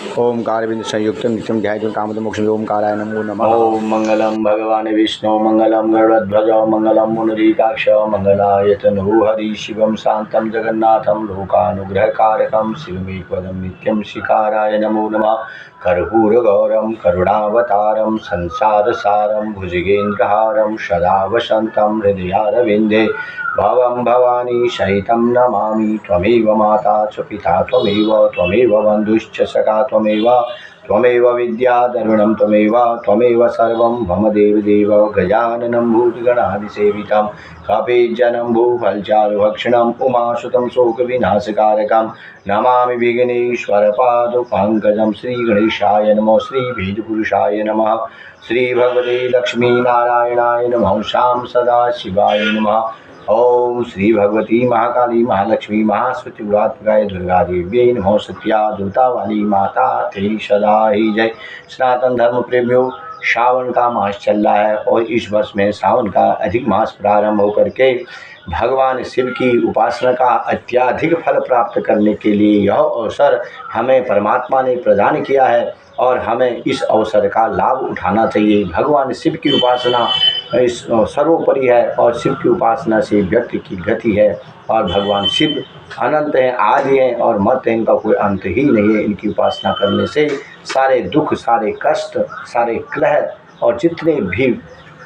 ओंकार बिंदु संयुक्त नित्यम ध्यायेत् कामद मोक्षं ओंकाराय नमो नमः। ओम मंगलम भगवान विष्णु मंगलम गरुड़ध्वज मंगलम पुंडरीकाक्ष मंगलाय तनहु हरि शिवम शांतं जगन्नाथं लोकानुग्रहकारकं शिवमेकपदं नित्यं शिकाराय नमो नमः। कर्पूरगौरं करुणावतारं संसारसारं भुजगेन्द्रहारं सदा वसन्तं हृदयारविन्दे भवं भवानी सहितं नमामि। त्वमेव माता च पिता त्वमेव बन्धुश्च सखा त्वमेव विद्याधरुणं त्वमेव सर्वं मम देवदेव। गजाननं भूतगणादिसेवितं कपिजनं भूफलचारुभक्षणं उमासुतं शोकविनाशकारकं नमामि विघ्नेश्वरपादपङ्कजं। श्रीगणेशाय नमः। श्रीवेदपुरुषाय नमः। श्रीभगवते लक्ष्मीनारायणाय नमः। शां सदाशिवाय नमः। ओम श्री भगवती महाकाली महालक्ष्मी महासती गुणात्मकाय दुर्गा देव्यै नमः। सत्या दूता वाली माता तेरी सदा ही जय। सनातन धर्म प्रेमियों, श्रावण का मास चल रहा है और इस वर्ष में श्रावण का अधिक मास प्रारंभ होकर के भगवान शिव की उपासना का अत्याधिक फल प्राप्त करने के लिए यह अवसर हमें परमात्मा ने प्रदान किया है और हमें इस अवसर का लाभ उठाना चाहिए। भगवान शिव की उपासना सर्वोपरि है और शिव की उपासना से व्यक्ति की गति है। और भगवान शिव अनंत हैं, आदि हैं और मत हैं, इनका कोई अंत ही नहीं है। इनकी उपासना करने से सारे दुख, सारे कष्ट, सारे क्लेह और जितने भी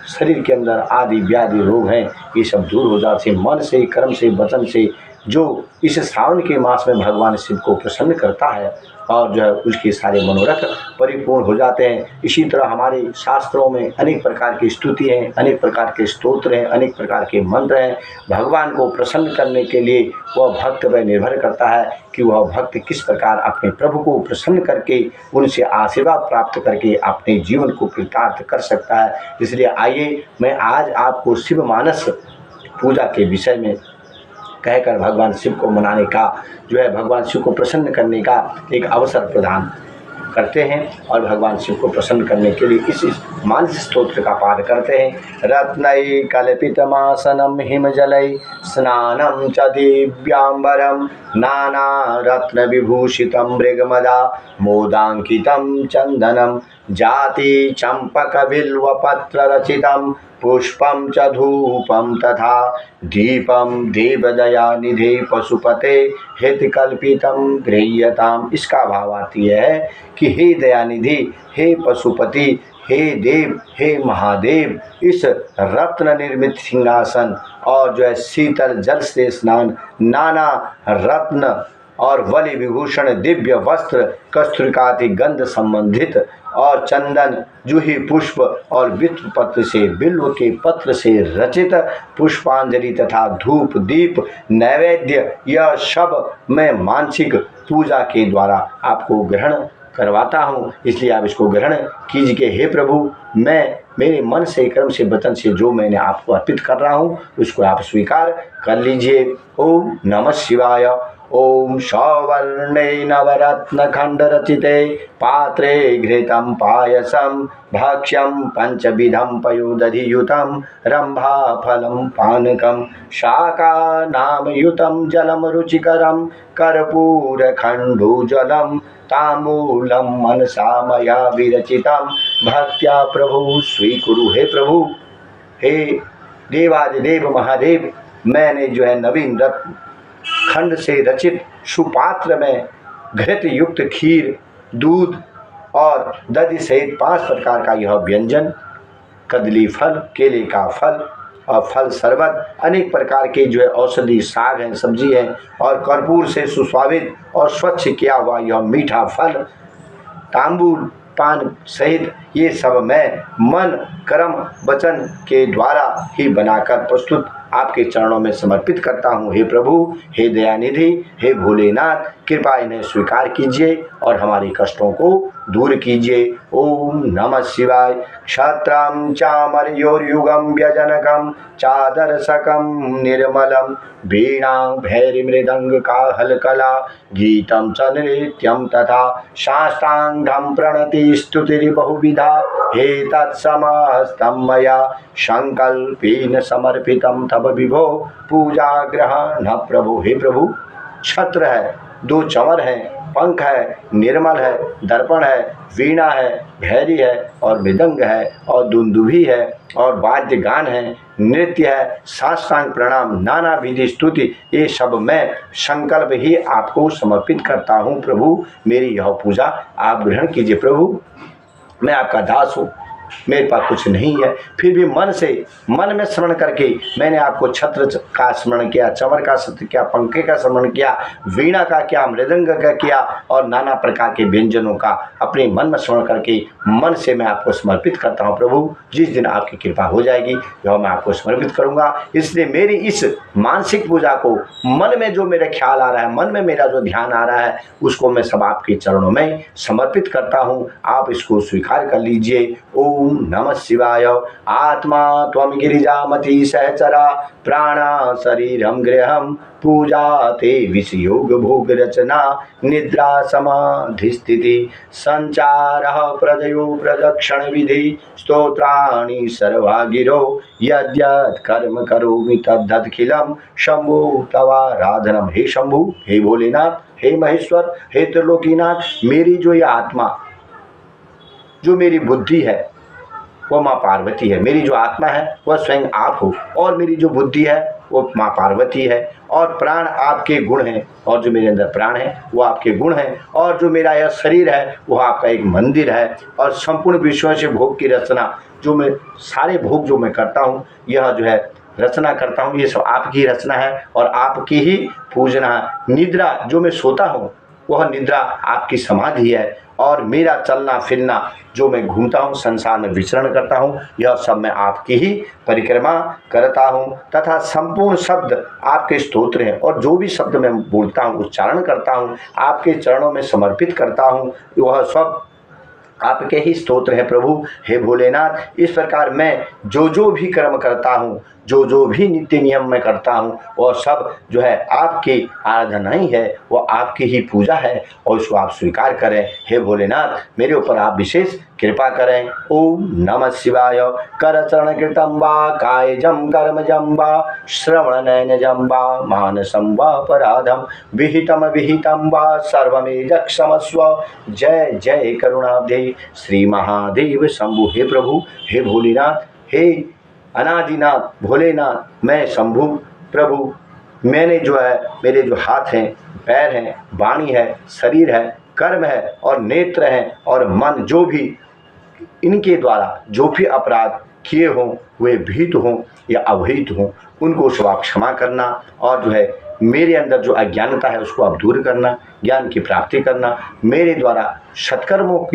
शरीर के अंदर आदि व्याधि रोग हैं ये सब दूर हो जाते हैं। मन से, कर्म से, वचन से जो इस श्रावण के मास में भगवान शिव को प्रसन्न करता है और जो है उसके सारे मनोरथ परिपूर्ण हो जाते हैं। इसी तरह हमारे शास्त्रों में अनेक प्रकार की स्तुति हैं, अनेक प्रकार के स्तोत्र हैं, अनेक प्रकार के मंत्र हैं। भगवान को प्रसन्न करने के लिए वह भक्त पर निर्भर करता है कि वह भक्त किस प्रकार अपने प्रभु को प्रसन्न करके उनसे आशीर्वाद प्राप्त करके अपने जीवन को कृतार्थ कर सकता है। इसलिए आइए मैं आज आपको शिव मानस पूजा के विषय में कहकर भगवान शिव को मनाने का जो है, भगवान शिव को प्रसन्न करने का एक अवसर प्रदान करते हैं और भगवान शिव को प्रसन्न करने के लिए इस मानस स्तोत्र का पाठ करते हैं। रत्नै कल्पितमासनं हिमजलै स्नानं च दिव्याम्बरं नाना रत्न विभूषितं मृगमदा मोदाङ्कितं चन्दनं जाति चंपक बिल्वपत्र रचितं पुष्पं च धूपं तथा दीपं देवदया निधे पशुपते हितकल्पितं गृह्यताम्। इसका भावार्थ यह है कि हे दयानिधि, हे पशुपति, हे देव, हे महादेव, इस रत्न निर्मित सिंहासन और जो है शीतल जल से स्नान, नाना रत्न और वलि विभूषण दिव्य वस्त्र, कस्तूरिकादि गंध संबंधित और चंदन, जूही पुष्प और विल्व पत्र से, बिल्व के पत्र से रचित पुष्पांजलि तथा धूप दीप नैवेद्य, यह सब मैं मानसिक पूजा के द्वारा आपको ग्रहण करवाता हूँ। इसलिए आप इसको ग्रहण कीजिए। हे प्रभु, मैं मेरे मन से, कर्म से, वचन से जो मैंने आपको अर्पित कर रहा हूँ उसको आप स्वीकार कर लीजिए। ओम नमः शिवाय। ओम सवर्णे नवरत्नखण्डरचिते पात्रे घृतं पायसं भक्ष्यं पंचविधं पयोदधियुतं रम्भाफलं पानकं शाकानामयुतं जलं रुचिकरं कर्पूरखण्डोज्ज्वलं ताम्बूलं मनसा मया विरचितं भक्त्या प्रभु स्वीकुरु। हे प्रभु, हे देवादिदेव महादेव, मैंने जो है नवीन रत्न खंड से रचित सुपात्र में घृत युक्त खीर, दूध और दधि सहित 5 प्रकार का यह व्यंजन, कदली फल, केले का फल और फल शरबत, अनेक प्रकार के जो है औषधि साग हैं, सब्जी हैं और कर्पूर से सुस्वादित और स्वच्छ किया हुआ यह मीठा फल, तांबूल पान सहित ये सब मैं मन, कर्म, वचन के द्वारा ही बनाकर प्रस्तुत आपके चरणों में समर्पित करता हूँ। हे प्रभु, हे दयानिधि, हे भोलेनाथ, कृपा इन्हें स्वीकार कीजिए और हमारे कष्टों को दूर कीजिए। ओम नमः शिवाय। क्षत्रं चामर्योर्युगं व्यजनकं चादर्शकं निर्मलं वीणां भैरिमृदङ्गकाहलकला गीतं च नृत्यं तथा साष्टाङ्गं प्रणति स्तुतिर्बहुविधा हे तत्समस्तं मया संकल्पेन समर्पितं तब विभो पूजा ग्रहण प्रभु। हे प्रभु, छत्र है, 2 चंवर हैं पंख है, निर्मल है, दर्पण है, वीणा है, भैरी है और मृदंग है और दुंदुभी है और वाद्य गान है, नृत्य है, साष्टांग प्रणाम, नाना विधि स्तुति, ये सब मैं संकल्प ही आपको समर्पित करता हूँ प्रभु। मेरी यह पूजा आप ग्रहण कीजिए प्रभु। मैं आपका दास हूँ, मेरे पास कुछ नहीं है, फिर भी मन में स्मरण करके मैंने आपको छत्र का स्मरण किया, चंवर का स्मरण किया, पंखे का स्मरण किया, वीणा का किया, मृदंग का किया और नाना प्रकार के व्यंजनों का अपने मन में स्मरण करके मन से मैं आपको समर्पित करता हूँ प्रभु। जिस दिन आपकी कृपा हो जाएगी वह मैं आपको समर्पित करूँगा। इसलिए मेरी इस मानसिक पूजा को मन में जो मेरे ख्याल आ रहा है, मन में मेरा जो ध्यान आ रहा है, उसको मैं सब आपके चरणों में समर्पित करता हूँ। आप इसको स्वीकार कर लीजिए। ओम नमः शिवाय। आत्मा त्वं गिरिजामति सहचरा, प्राणा शरीरम गृहम, पूजा ते विषयोग भोग रचना, निद्रा समाधि स्थिति, संचार प्रदयो प्रदक्षिण विधि, स्तोत्राणि सर्वा गिरो, यद्यत् कर्म करोमि तद्धखिलम शंभु तवाराधनम। हे शंभु, हे भोलेनाथ, हे महेश्वर, हे त्रिलोकीनाथ, मेरी जो ये आत्मा, जो मेरी बुद्धि है वो माँ पार्वती है, मेरी जो आत्मा है वह स्वयं आप हो, और मेरी जो बुद्धि है वो माँ पार्वती है, और प्राण आपके गुण हैं, और जो मेरे अंदर प्राण है वो आपके गुण हैं, और जो मेरा यह शरीर है वह आपका एक मंदिर है, और संपूर्ण विश्व से भोग की रचना, जो मैं सारे भोग जो मैं करता हूँ, यह जो है रचना करता हूँ, ये सब आपकी रचना है और आपकी ही पूजना है। निद्रा जो मैं सोता हूँ वह निद्रा आपकी समाधि है, और मेरा चलना फिरना जो मैं घूमता हूँ, संसार में विचरण करता हूँ, यह सब मैं आपकी ही परिक्रमा करता हूँ, तथा संपूर्ण शब्द आपके स्तोत्र हैं, और जो भी शब्द मैं बोलता हूँ, उच्चारण करता हूँ, आपके चरणों में समर्पित करता हूँ, वह सब आपके ही स्तोत्र है प्रभु। हे भोलेनाथ, इस प्रकार मैं जो भी कर्म करता हूँ, जो भी नित्य नियम मैं करता हूँ, वह सब जो है आपकी आराधना ही है, वह आपकी ही पूजा है, और उसको आप स्वीकार करें। हे भोलेनाथ, मेरे ऊपर आप विशेष कृपा करें। ओम नमः शिवाय। कर चरण कृतम वा कायजम कर्मजम वा श्रवण नयनजम वा मानसम वा अपराधम विहितम वा सर्वमेव क्षमस्व। जय जय करुणाब्धे श्री महादेव शंभु। हे प्रभु, हे भोलेनाथ, हे अनादिनाथ भोलेनाथ, मैं शंभु प्रभु, मैंने जो है, मेरे जो हाथ हैं, पैर हैं, वाणी है, शरीर है, कर्म है और नेत्र हैं और मन, जो भी इनके द्वारा जो भी अपराध किए हों, वे भीत हों या अवहित हों, उनको सब आप क्षमा करना, और जो है मेरे अंदर जो अज्ञानता है उसको आप दूर करना, ज्ञान की प्राप्ति करना, मेरे द्वारा सत्कर्मों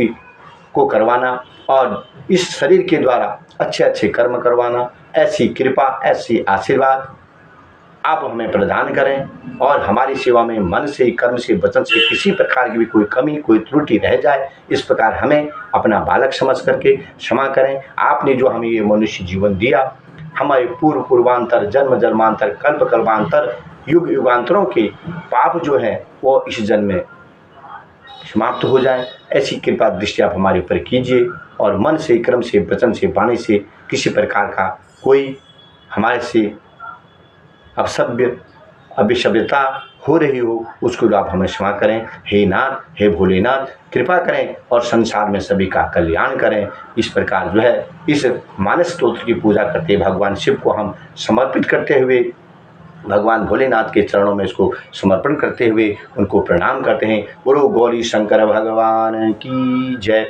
को करवाना, और इस शरीर के द्वारा अच्छे अच्छे कर्म करवाना। ऐसी कृपा, ऐसी आशीर्वाद आप हमें प्रदान करें, और हमारी सेवा में मन से, कर्म से, वचन से किसी प्रकार की भी कोई कमी, कोई त्रुटि रह जाए, इस प्रकार हमें अपना बालक समझ करके क्षमा करें। आपने जो हमें ये मनुष्य जीवन दिया, हमारे पूर्वांतर, जन्म जन्मांतर, कल्प कल्पांतर, युग युगांतरों के पाप जो है वो इस जन्म में समाप्त हो जाए, ऐसी कृपा दृष्टि आप हमारे ऊपर कीजिए, और मन से, कर्म से, वचन से, वाणी से किसी प्रकार का कोई हमारे से अभिसभ्यता हो रही हो, उसको आप हमें क्षमा करें। हे नाथ, हे भोलेनाथ, कृपा करें और संसार में सभी का कल्याण करें। इस प्रकार जो है इस मानस स्तोत्र की पूजा करते भगवान शिव को हम समर्पित करते हुए, भगवान भोलेनाथ के चरणों में इसको समर्पण करते हुए उनको प्रणाम करते हैं। गुरु गौरी शंकर भगवान की जय।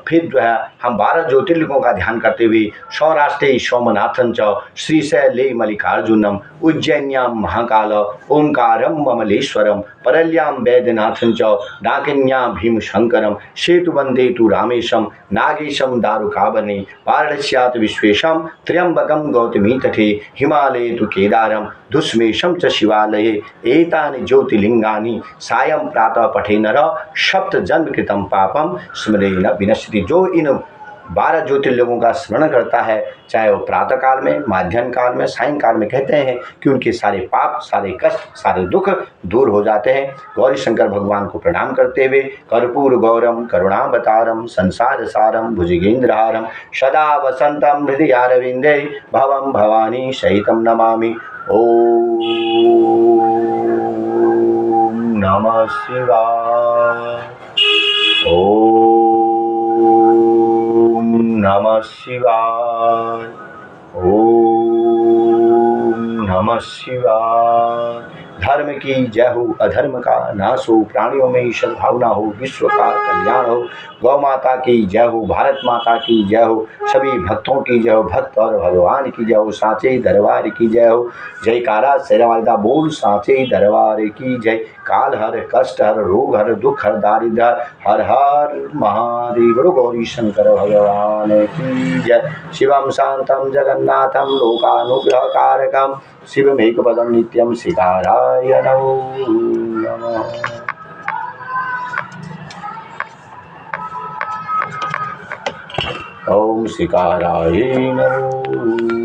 फिर जो है हम 12 ज्योतिर्लिंगों का ध्यान करते हुए सौराष्ट्रे सोमनाथं च, श्रीशैले मल्लिकार्जुनम, उज्जैन्याम महाकाल, ओंकारम ममलेश्वरम, परल्याम वैद्यनाथं च, डाकिन्याम भीमशंकरम, सेतु वंदे तु रामेशम, नागेशम दारुकावने, वाराणस्यात् विश्वेशम, त्र्यंबकम गौतमी तटे, हिमालये तु केदारम, धुस्मेशम च शिवालये, एतानि ज्योतिर्लिंगानि सायं प्रातः पठे नर, सप्त जन्म कृतं पापम स्मरेण विनश्यति। जो इन 12 ज्योतिर्लिंगों का स्मरण करता है, चाहे वो प्रातः काल में, माध्याह्न काल में, सायंकाल में, कहते हैं कि उनके सारे पाप, सारे कष्ट, सारे दुख दूर हो जाते हैं। गौरी शंकर भगवान को प्रणाम करते हुए कर्पूर गौरम करुणावतारम संसार सारम भुजगेंद्रहारम सदा वसंतम हृदयारविंदे भवम भवानी सहितम नमामि। ओम नमः शिवाय। ओम नमः शिवाय। ओम नमः शिवाय। धर्म की जय हो, अधर्म का नाश हो, प्राणियों में सद्भावना हो, विश्व का कल्याण हो। गौ माता की जय हो, भारत माता की जय हो, सभी भक्तों की जय हो, भक्त और भगवान की जय हो, सांचे दरबार की जय हो। जयकारा शेरावालिदा बोल सांचे दरबार की जय। काल हर, कष्ट हर, रोग हर, दुख हर, दारिद्र हर, हर महादेव गौरी शंकर भगवान की जय। शिवम शांतम जगन्नाथम लोकानुग्रह कारकम शिवमेकपदं नित्यं शिकाराय नमः। ओम शिकाराय नमः।